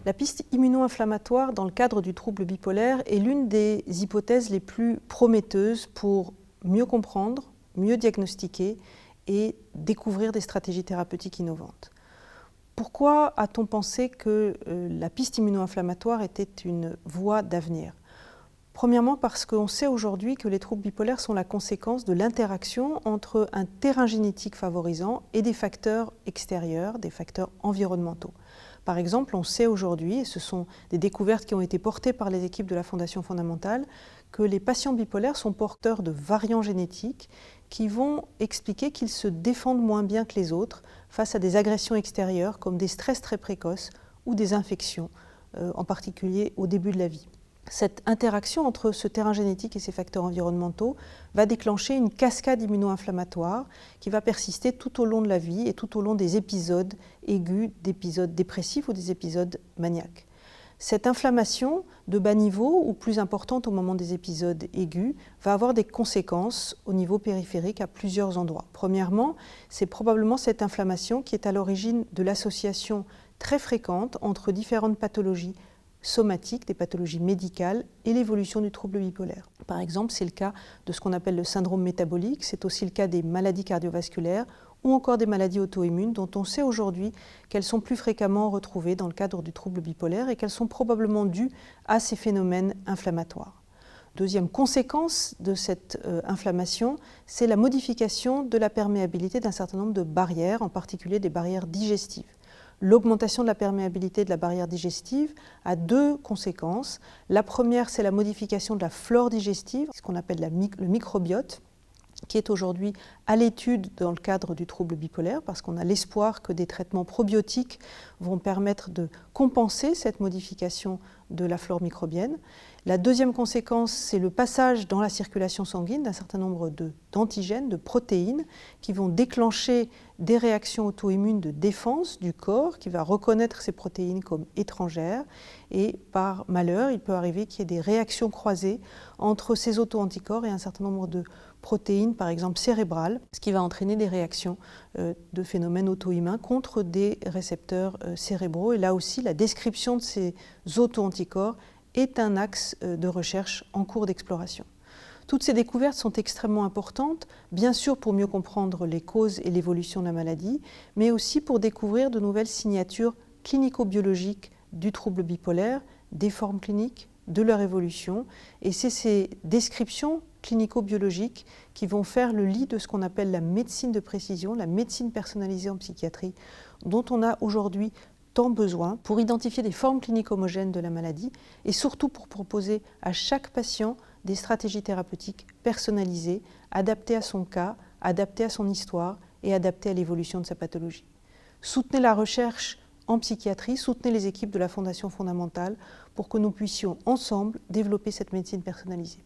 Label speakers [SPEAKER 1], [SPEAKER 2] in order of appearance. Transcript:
[SPEAKER 1] La piste immuno-inflammatoire dans le cadre du trouble bipolaire est l'une des hypothèses les plus prometteuses pour mieux comprendre, mieux diagnostiquer et découvrir des stratégies thérapeutiques innovantes. Pourquoi a-t-on pensé que la piste immuno-inflammatoire était une voie d'avenir ? Premièrement parce qu'on sait aujourd'hui que les troubles bipolaires sont la conséquence de l'interaction entre un terrain génétique favorisant et des facteurs extérieurs, des facteurs environnementaux. Par exemple, on sait aujourd'hui, et ce sont des découvertes qui ont été portées par les équipes de la Fondation fondamentale, que les patients bipolaires sont porteurs de variants génétiques qui vont expliquer qu'ils se défendent moins bien que les autres face à des agressions extérieures comme des stress très précoces ou des infections, en particulier au début de la vie. Cette interaction entre ce terrain génétique et ces facteurs environnementaux va déclencher une cascade immuno-inflammatoire qui va persister tout au long de la vie et tout au long des épisodes aigus, d'épisodes dépressifs ou des épisodes maniaques. Cette inflammation de bas niveau ou plus importante au moment des épisodes aigus va avoir des conséquences au niveau périphérique à plusieurs endroits. Premièrement, c'est probablement cette inflammation qui est à l'origine de l'association très fréquente entre différentes pathologies somatiques, des pathologies médicales et l'évolution du trouble bipolaire. Par exemple, c'est le cas de ce qu'on appelle le syndrome métabolique, c'est aussi le cas des maladies cardiovasculaires ou encore des maladies auto-immunes dont on sait aujourd'hui qu'elles sont plus fréquemment retrouvées dans le cadre du trouble bipolaire et qu'elles sont probablement dues à ces phénomènes inflammatoires. Deuxième conséquence de cette inflammation, c'est la modification de la perméabilité d'un certain nombre de barrières, en particulier des barrières digestives. L'augmentation de la perméabilité de la barrière digestive a deux conséquences. La première, c'est la modification de la flore digestive, ce qu'on appelle le microbiote, qui est aujourd'hui à l'étude dans le cadre du trouble bipolaire, parce qu'on a l'espoir que des traitements probiotiques vont permettre de compenser cette modification de la flore microbienne. La deuxième conséquence, c'est le passage dans la circulation sanguine d'un certain nombre d'antigènes, de protéines, qui vont déclencher des réactions auto-immunes de défense du corps, qui va reconnaître ces protéines comme étrangères. Et par malheur, il peut arriver qu'il y ait des réactions croisées entre ces auto-anticorps et un certain nombre de protéines, par exemple cérébrales, ce qui va entraîner des réactions de phénomènes auto-immuns contre des récepteurs cérébraux. Et là aussi, la description de ces auto-anticorps est un axe de recherche en cours d'exploration. Toutes ces découvertes sont extrêmement importantes, bien sûr pour mieux comprendre les causes et l'évolution de la maladie, mais aussi pour découvrir de nouvelles signatures clinico-biologiques du trouble bipolaire, des formes cliniques, de leur évolution. Et c'est ces descriptions clinico-biologiques qui vont faire le lit de ce qu'on appelle la médecine de précision, la médecine personnalisée en psychiatrie, dont on a aujourd'hui tant besoin pour identifier des formes cliniques homogènes de la maladie et surtout pour proposer à chaque patient des stratégies thérapeutiques personnalisées, adaptées à son cas, adaptées à son histoire et adaptées à l'évolution de sa pathologie. Soutenez la recherche en psychiatrie, soutenez les équipes de la Fondation fondamentale pour que nous puissions ensemble développer cette médecine personnalisée.